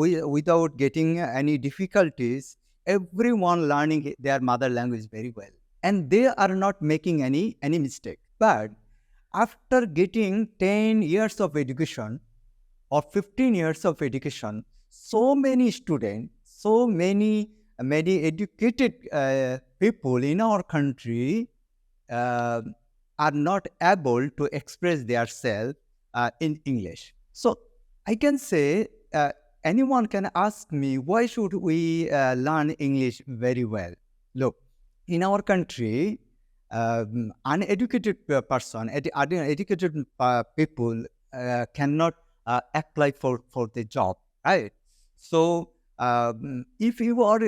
without getting any difficulties. Everyone learning their mother language very well, and they are not making any mistake. But after getting 10 years of education or 15 years of education, so many students, so many educated people in our country uh, are not able to express themselves in English. So I can say anyone can ask me, why should we learn English very well? Look, in our country, uneducated person, uneducated people cannot apply for the job, right? So if you are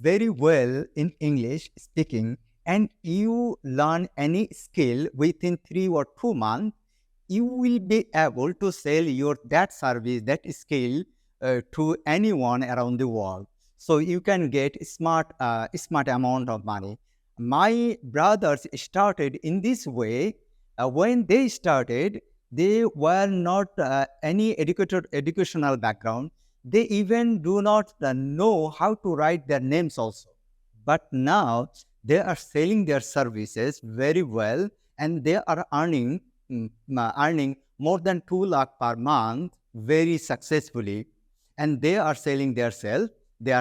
very well in English speaking and you learn any skill within 3 or 2 months, you will be able to sell your that service, that skill to anyone around the world. So you can get smart amount of money. My brothers started in this way. When they started, they were not any educated educational background. They even do not know how to write their names also. But now they are selling their services very well, and they are earning more than 2 lakh per month very successfully, and they are selling their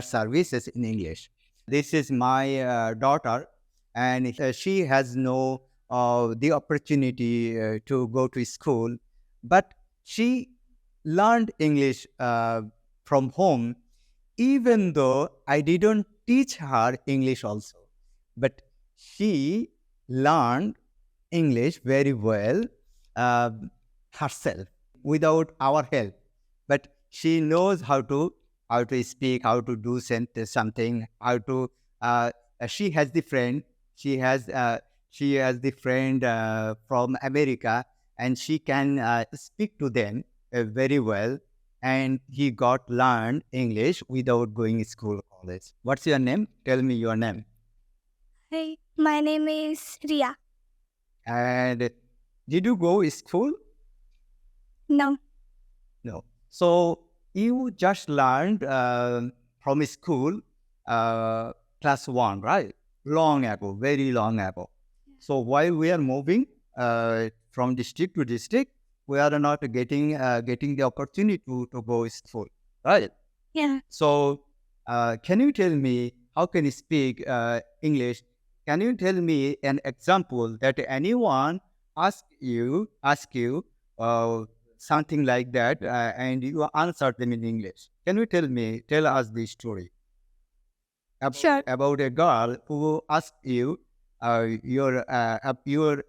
services in English. This is my daughter, and she has no the opportunity to go to school, but she learned English from home, even though I didn't teach her English also. But she learned English very well uh, herself without our help. But she knows how to speak, how to do something, how to. She has the friend. She has she has the friend from America, and she can speak to them very well. And he got learned English without going to school or college. What's your name? Tell me your name. Hey, my name is Ria. And did you go to school? No, No. So you just learned from school, class one, right? Long ago, very long ago. So while we are moving from district to district, we are not getting the opportunity to go to school, right? yeah, So can you tell me how can you speak English? Can you tell me an example that anyone ask you uh, something like that, and you answer them in English? Can you tell us the story sure. about a girl who asked you your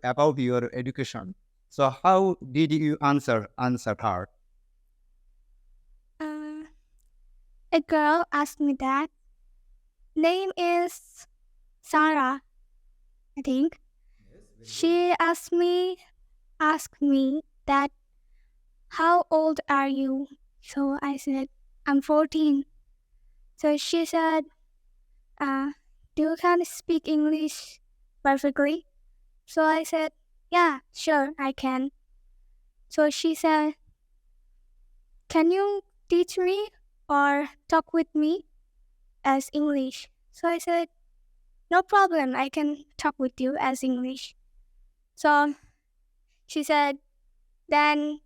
about your education? So how did you answer her? Uh, a girl asked me that. Name is Sarah, I think. She asked me that how old are you? So I said I'm 14. So she said, uh, do you can speak English perfectly? So I said, yeah, sure, I can. So she said, can you teach me or talk with me as English? So I said, no problem, I can talk with you as English. So she said, then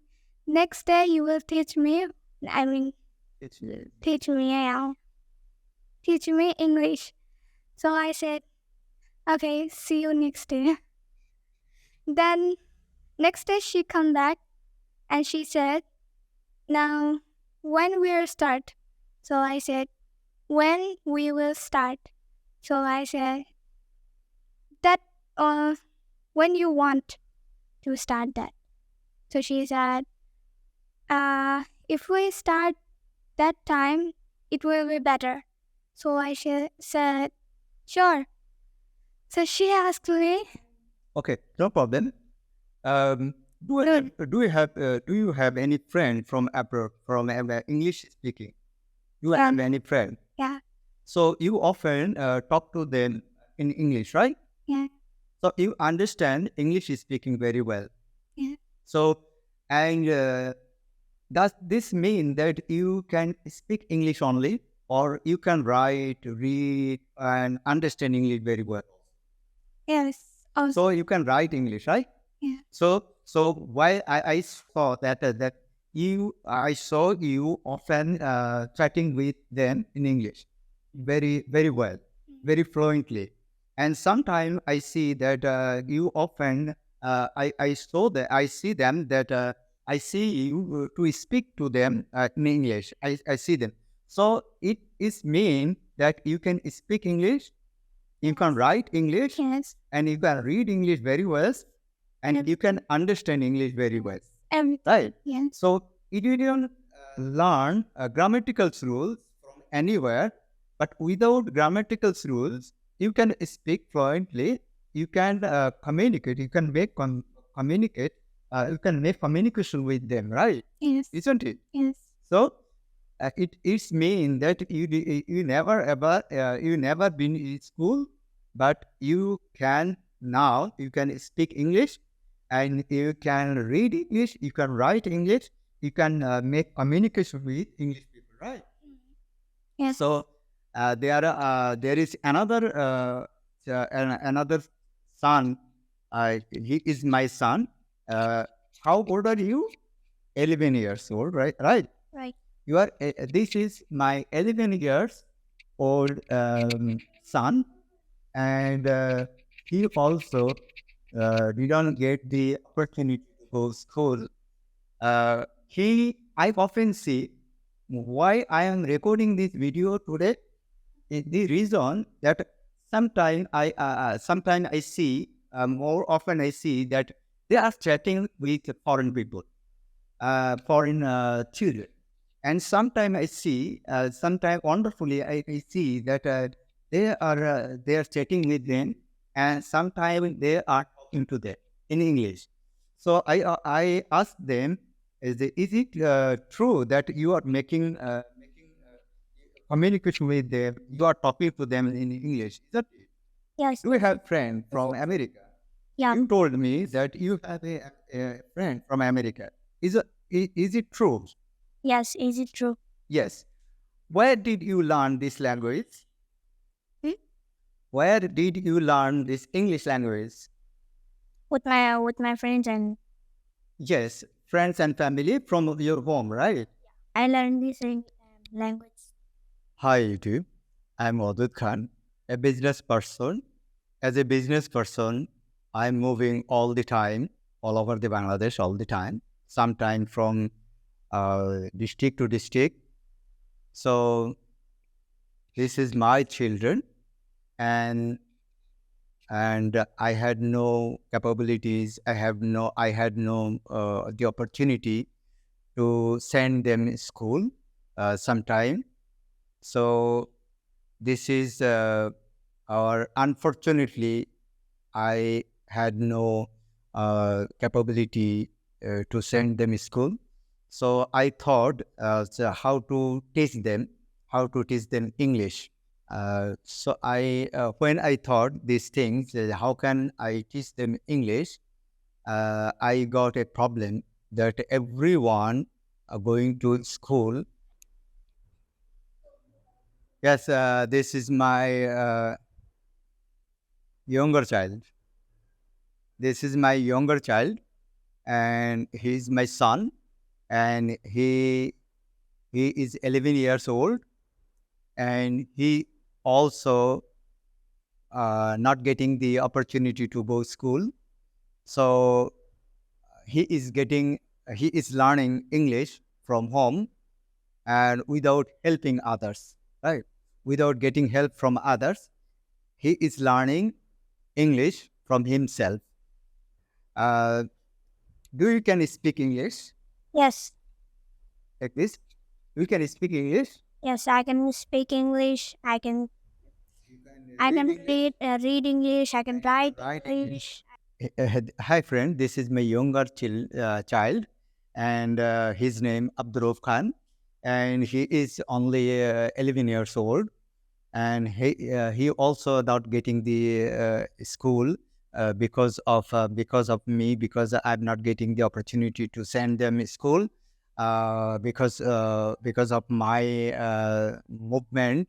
next day you will teach me, I mean, teach me, yeah, teach me English. So I said, okay, see you next day. Then next day she come back and she said, now when we'll start? So I said, when we will start? So I said, that when you want to start that. So she said, if we start that time, it will be better. So I said, sure. So she asked me, Okay, no problem. Um, do you have any friend from abroad from English speaking? You have any friend? yeah, So you often talk to them in English, right? yeah, So you understand English speaking very well. yeah, So and Does this mean that you can speak English only, or you can write, read, and understand English very well? Yes. Also, So you can write English, right? yeah. So why I saw that I saw you often chatting with them in English, very well, very fluently, and sometimes I see that you often I see them that I see you to speak to them in English. I see them. So it is mean that you can speak English, you can write English, Yes. and you can read English very well, and you can understand English very well, Everything. right? Yes. So you don't learn grammatical rules from anywhere, but without grammatical rules, you can speak fluently. You can communicate. You can communicate. You can make communication with them, right? Yes. Isn't it? Yes. So it is mean that you never ever you never been in school, but you can now you can speak English, and you can read English, you can write English, you can make communication with English people, right? Yes. So there is another another son. He is my son. How old are you? 11 years old, right? Right. Right. You are. This is my 11 years old son, and he also didn't get the opportunity to go to school. I often see why I am recording this video today. The reason that sometimes I see more often I see that they are chatting with foreign people, foreign children. And sometimes I see, sometimes wonderfully, I see that they are chatting with them, and sometimes they are talking to them in English. So I ask them, is it true that you are making communication with them? You are talking to them in English. Is that it? Yes. Do you have friend from America? Yeah. You told me that you have a friend from America. Is it true? Yes. Is it true? Yes. Where did you learn this language? Hmm? Where did you learn this English language? With my friends, and Yes, friends and family from your home, right? I learned this language. Hi, YouTube. I'm Adud Khan, a business person. As a business person, I'm moving all the time, all over the Bangladesh, all the time. Sometime from district to district. So this is my children, and I had no capabilities. I had no the opportunity to send them school sometime. So this is our unfortunately I had no capability to send them school. So I thought so how to teach them English. When I thought these things, how can I teach them English? I got a problem that everyone going to school. Yes, this is my younger child. This is my younger child, and he's my son, and he is 11 years old, and he also not getting the opportunity to go school. So he is getting he is learning English from home, and without helping others, right? Without getting help from others, he is learning English from himself. Uh, do you can speak English Yes. like this? You can speak English. Yes. I can speak English. I can read English. I can write Right. English. Hi, friend. This is my younger child, and his name Abdurrahman Khan, and he is only 11 years old, and he also not getting the school because of me, because I'm not getting the opportunity to send them school. because of my movement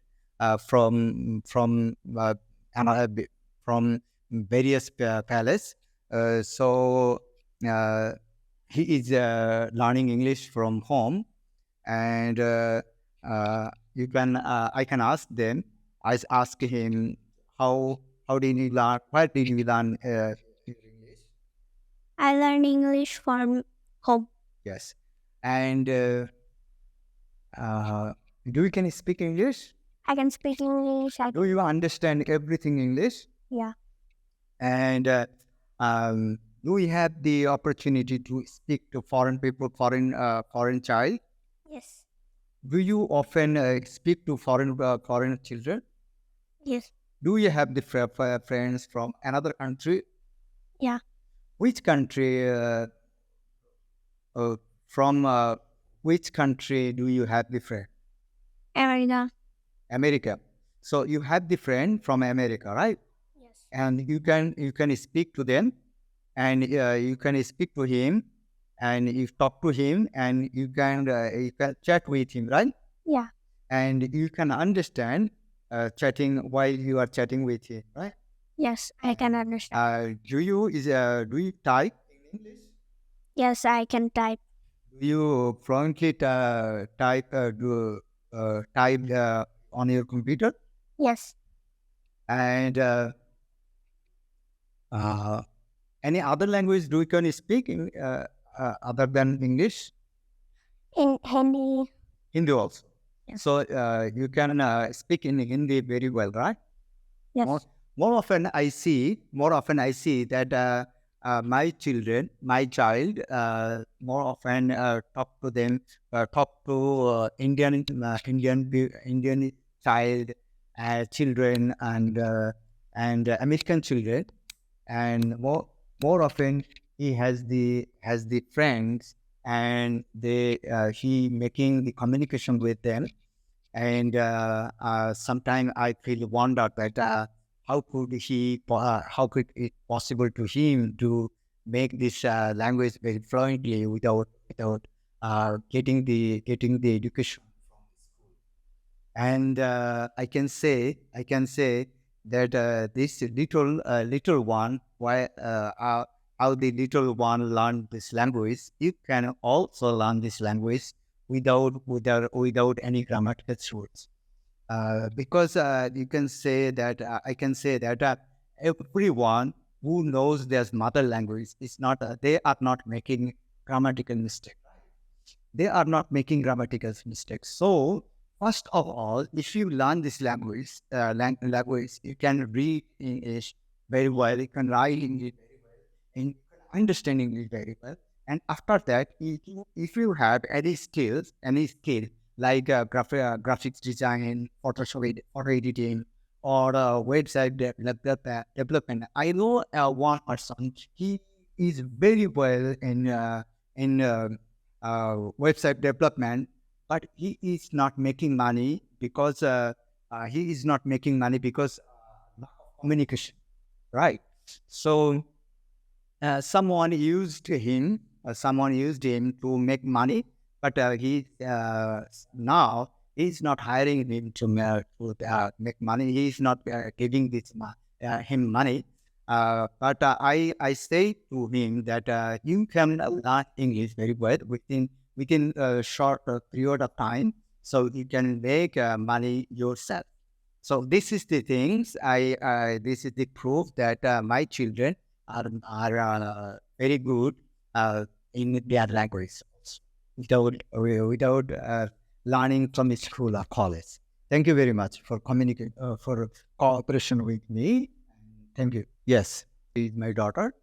another, from various palace. So uh, he is learning English from home, and you can I can ask them. Ask him how did you learn? Where did you learn your English? I learn English from home. Yes, and uh, do you can speak English? I can speak English. Do you understand everything English? Yeah. And do we have the opportunity to speak to foreign people, foreign child? Yes. Do you often speak to foreign children? Yes. Do you have the friends from another country? Yeah. Which country? Uh, from which country do you have the friend? America. America. So you have the friend from America, right? Yes. And you can speak to them, and you can speak to him, and you talk to him, and you can chat with him, right? Yeah. And you can understand chatting while you are chatting with him, right? Yes, I can understand. Do you type in English? Yes, I can type. Do you fluently type on your computer? Yes. And uh, any other language do you can speak in, other than English? In Hindi. Hindi also. Yes. So you can speak in Hindi very well, right? More, Yes. more often I see that my child, more often talk to Indian children, and American children, and more often he has the friends, and he making the communication with them. And sometimes I feel wonder that how could it possible to him to make this language very fluently without getting the education from the school. And I can say that this little one, how the little one learn this language, you can also learn this language without any grammatical rules. Because you can say that I can say that everyone who knows their mother language is not they are not making grammatical mistake. They are not making grammatical mistakes. So first of all, if you learn this language, you can read English very well. You can write English very well, and you can understand English very well. And after that, if you have any skill like graphics design, photo editing, or website development. I know one person. He is very well in website development, but he is not making money because lack of communication, right? So someone used him to make money, but he now he's not hiring him to make money. He's not giving him money. But I say to him that you can learn English very well within a short period of time, so you can make money yourself. So this is the things this is the proof that my children are very good in their language without learning from school or college. Thank you very much for for cooperation with me. Thank you. Yes, she is my daughter,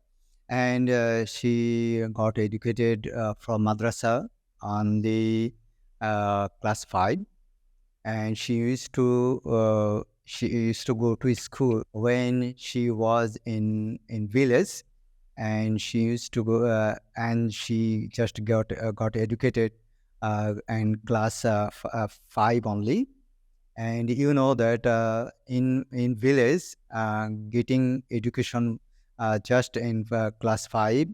and she got educated from madrasa on the class 5, and she used to go to school when she was in village, and she used to go and she just got educated in class 5 only. And you know that in village, getting education just in class 5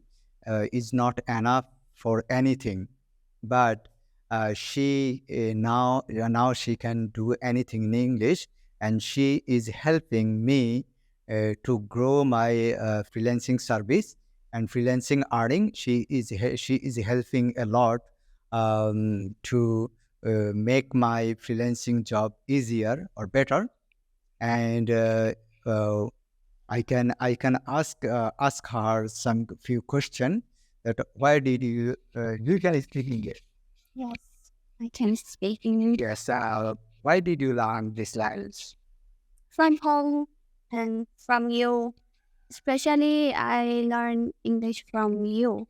is not enough for anything. but she now she can do anything in English, and she is helping me to grow my freelancing service and freelancing earning. She is helping a lot to make my freelancing job easier or better. And uh, I can ask her some few questions, that why did you can speak English? Yes, I can speak English Yes. Why did you learn this language? from home and from you. Especially, I learned English from you.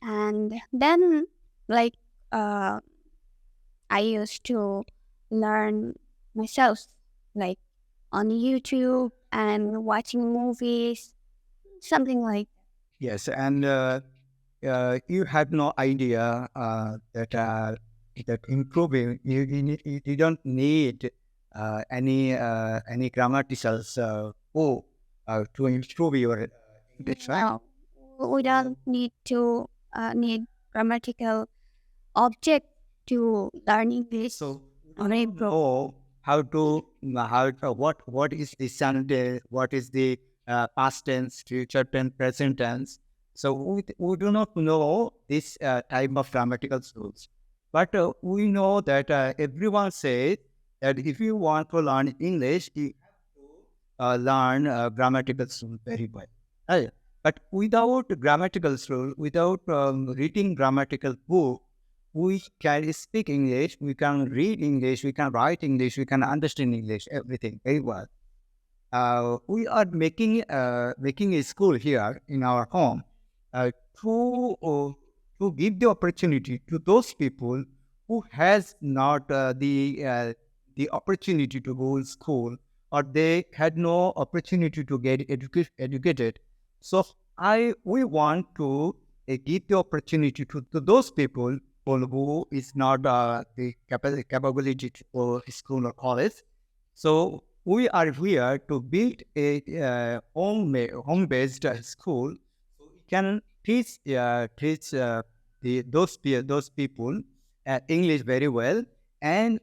And then, like, uh, I used to learn myself, like on YouTube and watching movies, something like. Yes, and you had no idea that improving you don't need any grammatical to improve your English, right? No, we don't need to need grammatical object to learn English So we do or not improve. know what is the Sunday, what is the past tense, future tense, present tense. So we do not know this type of grammatical rules, but we know that everyone says that if you want to learn English, you learn grammatical rules very well. Right? But without grammatical rule, without reading grammatical book, we can speak English, we can read English, we can write English, we can understand English, everything very well. We are making a school here in our home uh, to uh, to give the opportunity to those people who has not the opportunity to go to school, or they had no opportunity to get educated. So I we want to give the opportunity to those people who is not the capability to go to school or college. So we are here to build a home-based school, so we can teach those people English very well. And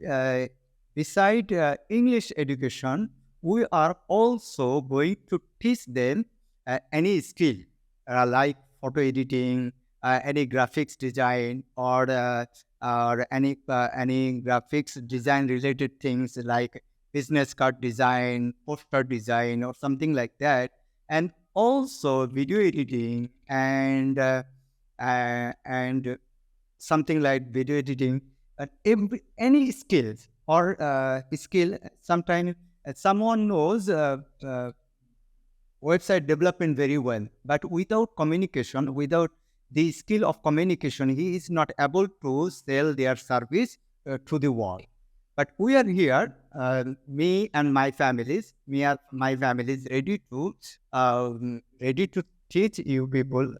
uh, beside English education, we are also going to teach them any skill like photo editing, any graphics design, or any graphics design related things like business card design, poster design, or something like that, and also video editing and something like video editing, any skills or skill. Sometimes someone knows website development very well, but without communication, without the skill of communication, he is not able to sell their service to the world. But we are here, me and my families, my family is ready to teach you people,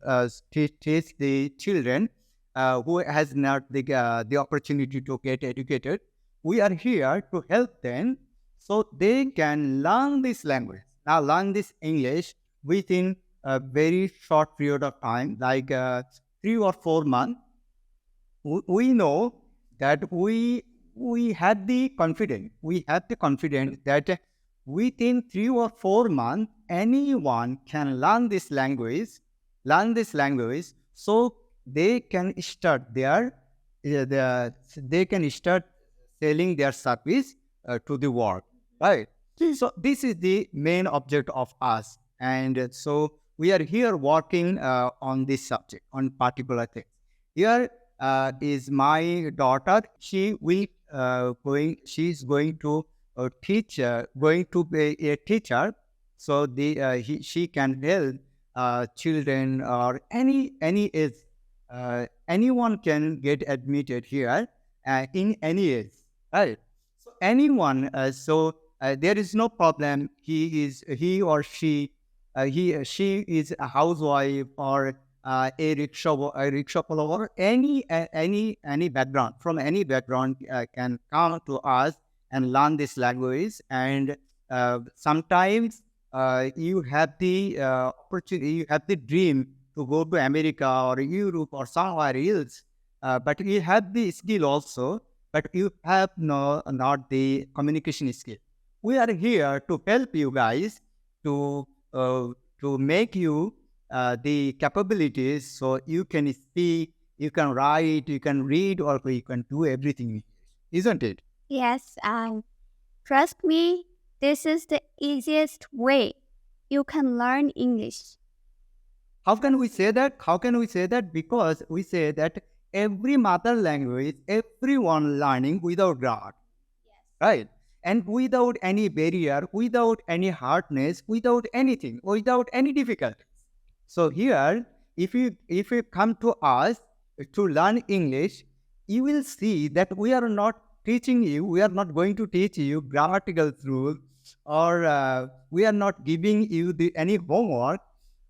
teach the children who has not the opportunity to get educated. We are here to help them so they can learn this language. Now, learn this English within a very short period of time, like 3 or 4 months. We know that we have the confidence that within 3 or 4 months anyone can learn this language, so they can start they can start selling their service to the world, right? So this is the main object of us, and so we are here working on this subject, on particular things. Here is my daughter. She's going to teach, going to be a teacher, so she can help children or any age. Anyone can get admitted here in any age, right? So anyone. There is no problem. He or she, she is a housewife or a rickshaw follower, any background, from any background can come to us and learn this language. And sometimes you have the opportunity, you have the dream to go to America or Europe or somewhere else. but you have the skill also, but you have not the communication skill. We are here to help you guys to uh, to make you the capabilities so you can speak, you can write, you can read, or you can do everything in English, isn't it? Yes, trust me, this is the easiest way you can learn English. How can we say that? How can we say that? Because we say that every mother language, everyone learning without grammar, right? And without any barrier, without any hardness, without anything, without any difficulties. So here, if you come to us to learn English, you will see that we are not teaching you, we are not going to teach you grammatical rules, or we are not giving you any homework,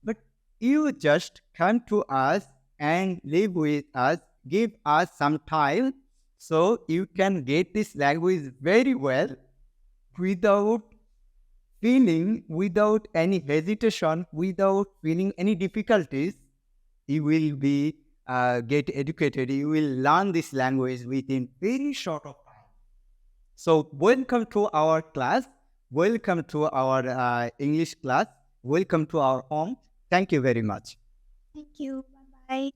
but you just come to us and live with us, give us some time, so you can get this language very well without feeling, without any hesitation, without feeling any difficulties. You will be get educated. You will learn this language within very short of time. So welcome to our class. Welcome to our English class. Welcome to our home. Thank you very much. Thank you. Bye bye.